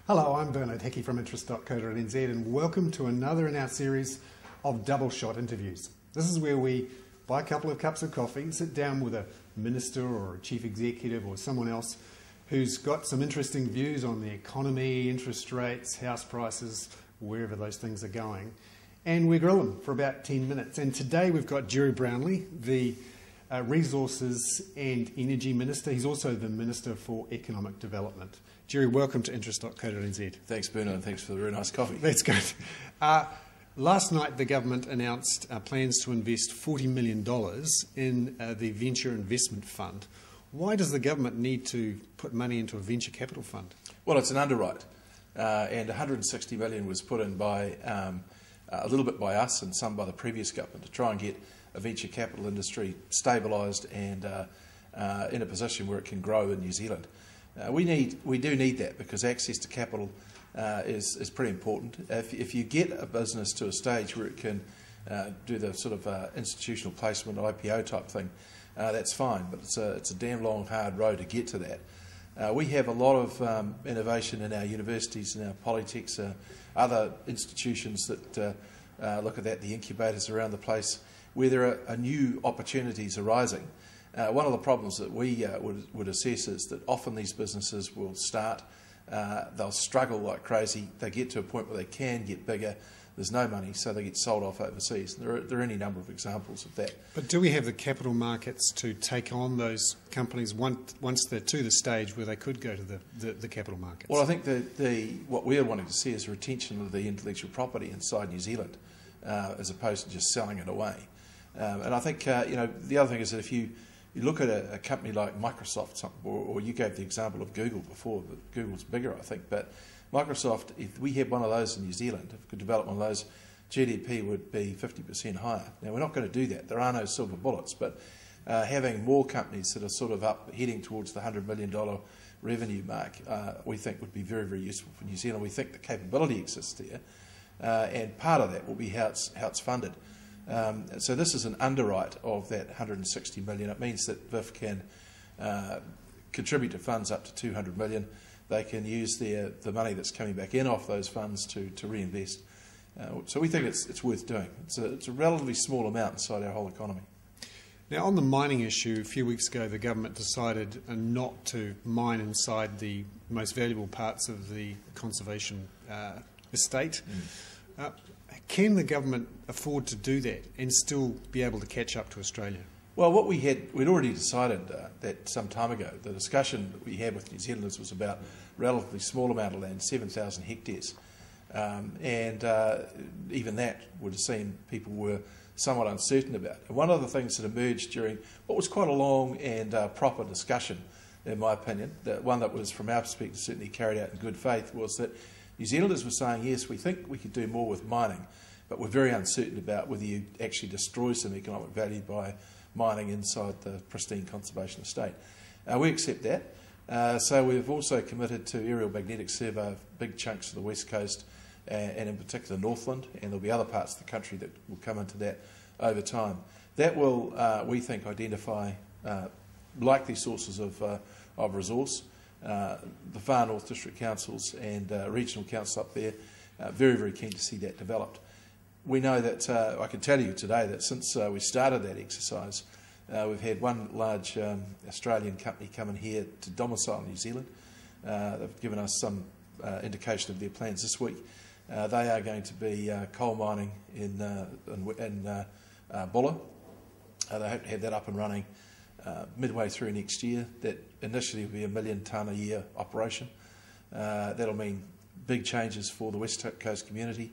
Hello, I'm Bernard Hickey from interest.co.nz and welcome to another in our series of double shot interviews. This is where we buy a couple of cups of coffee, sit down with a minister or a chief executive or someone else who's got some interesting views on the economy, interest rates, house prices, wherever those things are going, and we grill them for about 10 minutes. And today we've got Gerry Brownlee, the Resources and Energy Minister. He's also the Minister for Economic Development. Gerry, welcome to interest.co.nz. Thanks, Bernard, and thanks for the very nice coffee. That's good. Last night the government announced plans to invest $40 million in the Venture Investment Fund. Why does the government need to put money into a venture capital fund? Well, it's an underwrite, and $160 million was put in by a little bit by us and some by the previous government to try and get a venture capital industry stabilised and in a position where it can grow in New Zealand. We do need that because access to capital is pretty important. If you get a business to a stage where it can do the sort of institutional placement, IPO type thing, that's fine, but it's a damn long, hard road to get to that. We have a lot of innovation in our universities and our polytechs, other institutions that look at that, the incubators around the place, where there are new opportunities arising. One of the problems that we would assess is that often these businesses will start, they'll struggle like crazy, they get to a point where they can get bigger, there's no money, so they get sold off overseas. There are any number of examples of that. But do we have the capital markets to take on those companies once they're to the stage where they could go to the capital markets? Well, I think what we're wanting to see is a retention of the intellectual property inside New Zealand, as opposed to just selling it away. And I think the other thing is that if you look at a company like Microsoft, or you gave the example of Google before, but Google's bigger, I think, but Microsoft, if we had one of those in New Zealand, if we could develop one of those, GDP would be 50% higher. Now, we're not going to do that. There are no silver bullets, but having more companies that are sort of heading towards the $100 million revenue mark, we think would be very, very useful for New Zealand. We think the capability exists there, and part of that will be how it's funded. So this is an underwrite of that $160 million. It means that VIF can contribute to funds up to $200 million. They can use the money that's coming back in off those funds to reinvest. So we think it's worth doing. It's a relatively small amount inside our whole economy. Now, on the mining issue, a few weeks ago the government decided not to mine inside the most valuable parts of the conservation estate. Can the government afford to do that and still be able to catch up to Australia? Well, we'd already decided that some time ago. The discussion that we had with New Zealanders was about a relatively small amount of land, 7,000 hectares. And even that would have seemed people were somewhat uncertain about. And one of the things that emerged during what was quite a long and proper discussion, in my opinion, the one that was from our perspective certainly carried out in good faith, was that New Zealanders were saying, yes, we think we could do more with mining, but we're very uncertain about whether you actually destroy some economic value by mining inside the pristine conservation estate. We accept that. So we've also committed to aerial magnetic survey of big chunks of the west coast and in particular Northland, and there'll be other parts of the country that will come into that over time. That will, we think, identify likely sources of resource. The Far North District Councils and regional councils up there very, very keen to see that developed. We know that, I can tell you today that since we started that exercise, we've had one large Australian company come in here to domicile in New Zealand. They've given us some indication of their plans this week. They are going to be coal mining in Bulla. They hope to have that up and running midway through next year. That initially will be a 1 million tonne a year operation. That'll mean big changes for the West Coast community.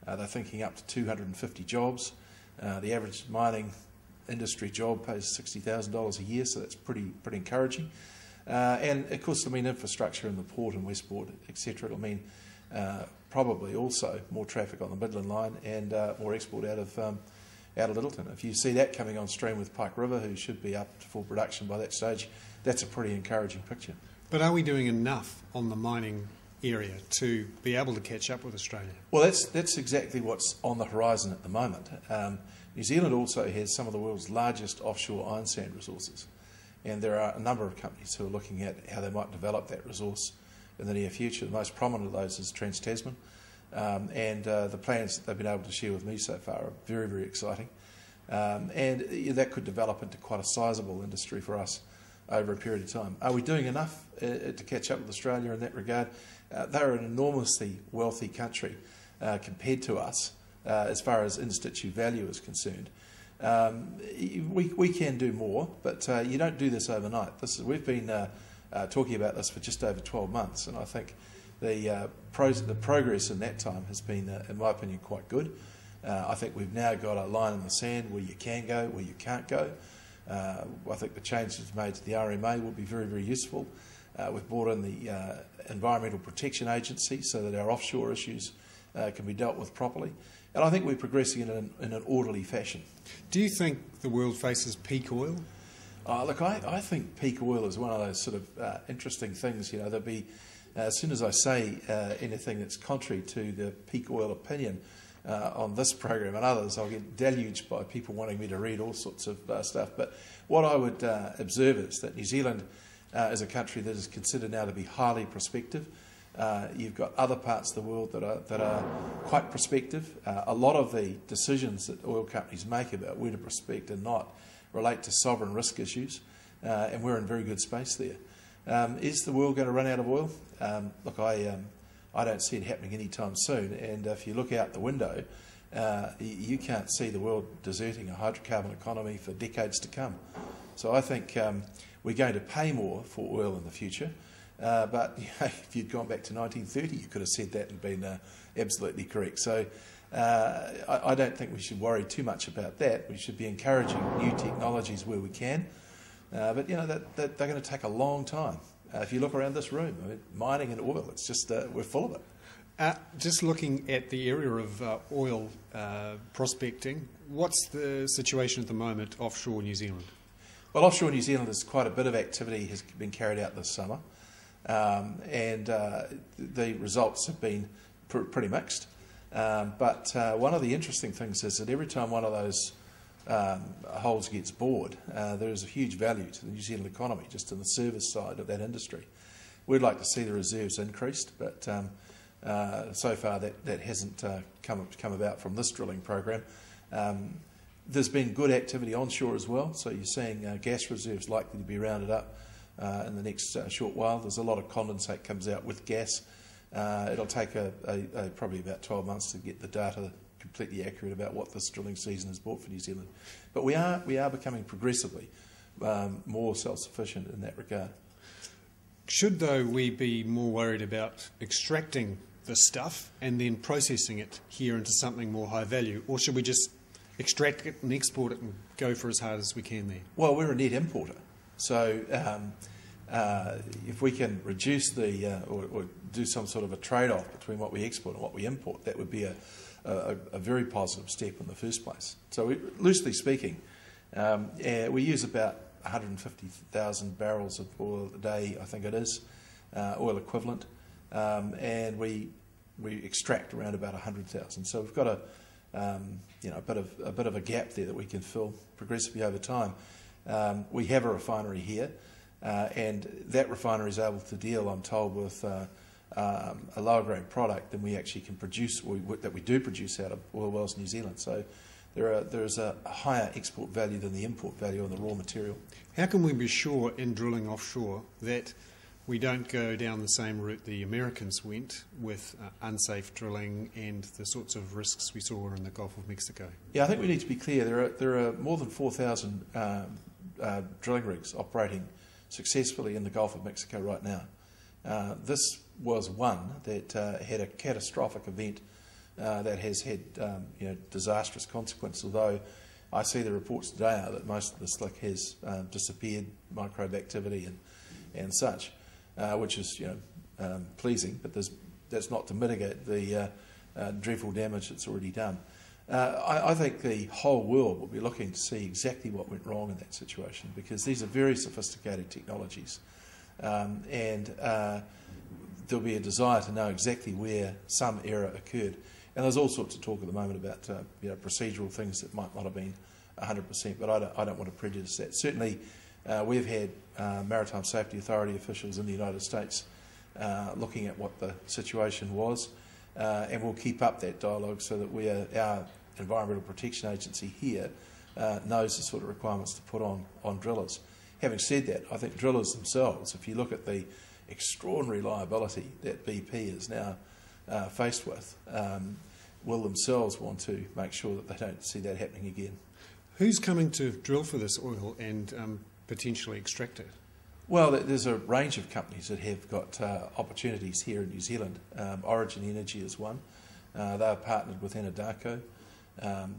They're thinking up to 250 jobs. The average mining industry job pays $60,000 a year, so that's pretty encouraging. And of course, it'll mean infrastructure in the port and Westport, etc. It'll mean probably also more traffic on the Midland Line and more export out of Littleton. If you see that coming on stream with Pike River, who should be up to full production by that stage, that's a pretty encouraging picture. But are we doing enough on the mining area to be able to catch up with Australia? Well, that's exactly what's on the horizon at the moment. New Zealand also has some of the world's largest offshore iron sand resources, and there are a number of companies who are looking at how they might develop that resource in the near future. The most prominent of those is Trans-Tasman, and the plans that they've been able to share with me so far are very, very exciting. And that could develop into quite a sizable industry for us over a period of time. Are we doing enough to catch up with Australia in that regard? They're an enormously wealthy country compared to us as far as in situ value is concerned. We can do more, but you don't do this overnight. We've been talking about this for just over 12 months, and I think the progress in that time has been, in my opinion, quite good. I think we've now got a line in the sand where you can go, where you can't go. I think the changes made to the RMA will be very, very useful. We've brought in the Environmental Protection Agency so that our offshore issues can be dealt with properly. And I think we're progressing in an orderly fashion. Do you think the world faces peak oil? Look, I think peak oil is one of those sort of interesting things. You know, there'll be, as soon as I say anything that's contrary to the peak oil opinion on this program and others, I'll get deluged by people wanting me to read all sorts of stuff. But what I would observe is that New Zealand is a country that is considered now to be highly prospective. You've got other parts of the world that are quite prospective. A lot of the decisions that oil companies make about where to prospect and not relate to sovereign risk issues, and we're in very good space there. Is the world going to run out of oil? Look, I don't see it happening anytime soon, and if you look out the window, you can't see the world deserting a hydrocarbon economy for decades to come. So I think we're going to pay more for oil in the future, but if you'd gone back to 1930, you could have said that and been absolutely correct. So I don't think we should worry too much about that. We should be encouraging new technologies where we can, but you know they're going to take a long time. If you look around this room, I mean, mining and oil, it's just we're full of it. Just looking at the area of oil prospecting, what's the situation at the moment offshore New Zealand? Well, offshore New Zealand, there's quite a bit of activity has been carried out this summer, and the results have been pretty mixed. But one of the interesting things is that every time one of those holes gets bored, there is a huge value to the New Zealand economy, just in the service side of that industry. We'd like to see the reserves increased, but so far that hasn't come about from this drilling program. There's been good activity onshore as well, so you're seeing gas reserves likely to be rounded up in the next short while. There's a lot of condensate comes out with gas. It'll take probably about 12 months to get the data completely accurate about what this drilling season has brought for New Zealand. But we are becoming progressively more self-sufficient in that regard. Should, though, we be more worried about extracting the stuff and then processing it here into something more high value, or should we just extract it and export it and go for as hard as we can there? Well, we're a net importer, so if we can reduce or do some sort of a trade-off between what we export and what we import, that would be a very positive step in the first place. So loosely speaking, we use about 150,000 barrels of oil a day, I think it is, oil equivalent, and we extract around about 100,000. So we've got a bit of a gap there that we can fill progressively over time. We have a refinery here, and that refinery is able to deal, I'm told, with a lower grade product than we actually can produce, that we do produce out of oil wells in New Zealand. So there is a higher export value than the import value on the raw material. How can we be sure in drilling offshore that we don't go down the same route the Americans went with unsafe drilling and the sorts of risks we saw in the Gulf of Mexico? Yeah, I think we need to be clear. There are more than 4,000 drilling rigs operating successfully in the Gulf of Mexico right now. This was one that had a catastrophic event that has had disastrous consequences, although I see the reports today are that most of the slick has disappeared, microbe activity and such, which is pleasing, but that's not to mitigate the dreadful damage that's already done. I think the whole world will be looking to see exactly what went wrong in that situation, because these are very sophisticated technologies, and there'll be a desire to know exactly where some error occurred. And there's all sorts of talk at the moment about procedural things that might not have been 100%, but I don't want to prejudice that. Certainly, we've had Maritime Safety Authority officials in the United States looking at what the situation was, and we'll keep up that dialogue so that our Environmental Protection Agency here knows the sort of requirements to put on drillers. Having said that, I think drillers themselves, if you look at the extraordinary liability that BP is now faced with, will themselves want to make sure that they don't see that happening again. Who's coming to drill for this oil and potentially extract it? Well, there's a range of companies that have got opportunities here in New Zealand. Origin Energy is one. They're partnered with Anadarko.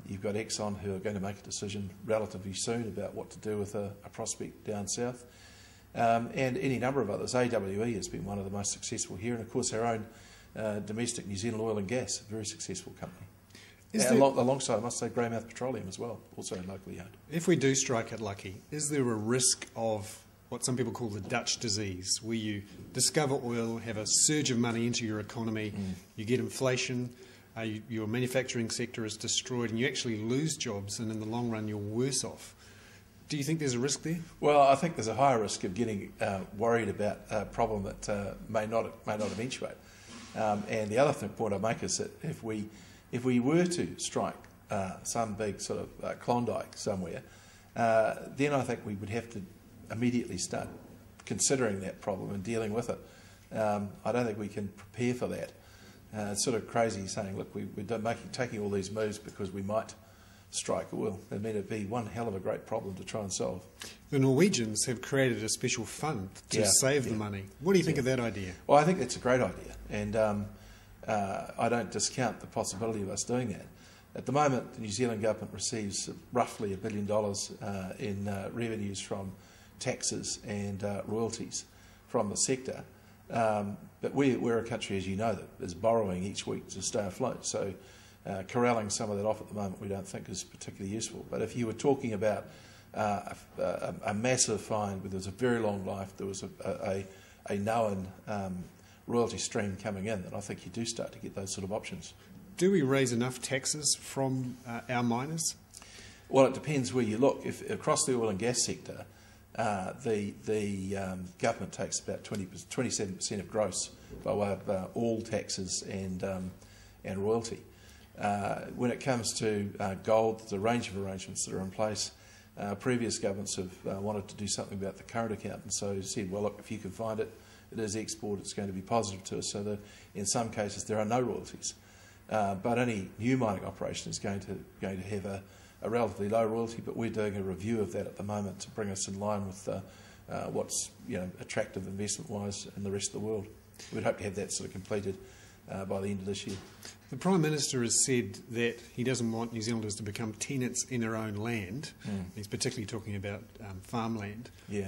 You've got Exxon, who are going to make a decision relatively soon about what to do with a prospect down south. And any number of others. AWE has been one of the most successful here, and of course our own domestic New Zealand Oil and Gas, a very successful company. Alongside, I must say, Greymouth Petroleum as well, also locally owned. If we do strike it lucky, is there a risk of what some people call the Dutch disease, where you discover oil, have a surge of money into your economy, you get inflation, your manufacturing sector is destroyed, and you actually lose jobs, and in the long run you're worse off? Do you think there's a risk there? Well, I think there's a higher risk of getting worried about a problem that may not eventuate. And the other point I make is that if we were to strike some big sort of Klondike somewhere, then I think we would have to immediately start considering that problem and dealing with it. I don't think we can prepare for that. It's sort of crazy saying, look, we're taking all these moves because we might strike oil. I mean, it'd be one hell of a great problem to try and solve. The Norwegians have created a special fund to save the money. What do you think of that idea? Well, I think that's a great idea, and I don't discount the possibility of us doing that. At the moment, the New Zealand government receives roughly $1 billion in revenues from taxes and royalties from the sector. But we're a country, as you know, that is borrowing each week to stay afloat. So corralling some of that off at the moment we don't think is particularly useful. But if you were talking about a massive find where there was a very long life, there was a known royalty stream coming in, then I think you do start to get those sort of options. Do we raise enough taxes from our miners? Well, it depends where you look. If across the oil and gas sector, the government takes about 27% of gross by way of all taxes and royalty. When it comes to gold, there's a range of arrangements that are in place. Previous governments have wanted to do something about the current account, and so said, well, look, if you can find it, it is export, it's going to be positive to us. So that in some cases there are no royalties. But any new mining operation is going to have a relatively low royalty, but we're doing a review of that at the moment to bring us in line with what's attractive investment-wise in the rest of the world. We'd hope to have that sort of completed by the end of this year. The Prime Minister has said that he doesn't want New Zealanders to become tenants in their own land. He's particularly talking about farmland. Yeah.